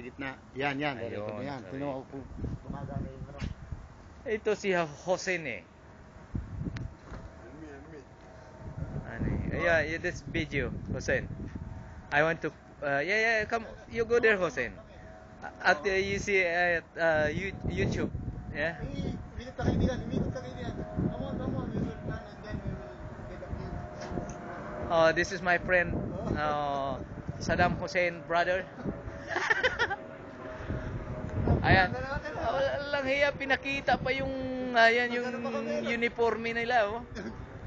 sa gitna. Yan, yan. Ayun, Record mo yan. sorry. Tingnan mo kung gumagana yung ano. Ito si Hosen eh. Ano eh. Yeah, this video, Hosen. I want to, yeah, come, you go there, Hosen. At you see at YouTube, yeah. Minute ka kaibigan. Come on. We will plan and then we will get a view. This is my friend, Saddam Hussein brother. Ayan. Walang hiya, pinakita pa yung ayan yung uniforme nila, oh.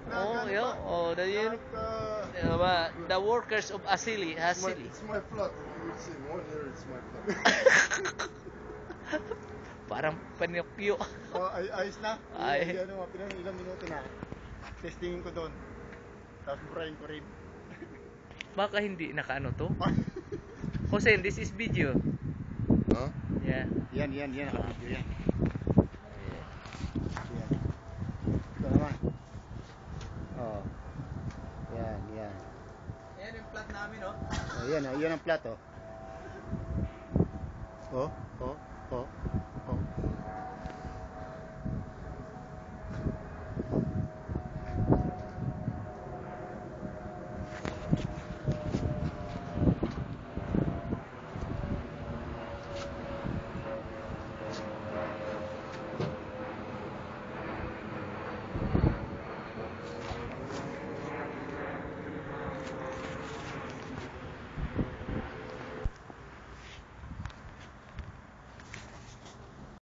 Oh, yeah. Oh, the workers of Hasili. It's my flat. You will see more here. It's my flat. Parang Pinocchio. Ayos na. Ay. Ilang minuto na. Testingin ko doon. Tapos burahin ko rin. Baka hindi nakaano to. Hussein, this is video. Huh? Yeah. Yan. Naka-video yan. Yan. Ito naman. Oh. Yan. Ayan yung plat namin, oh. Oh, yan ang plat, oh. Oh.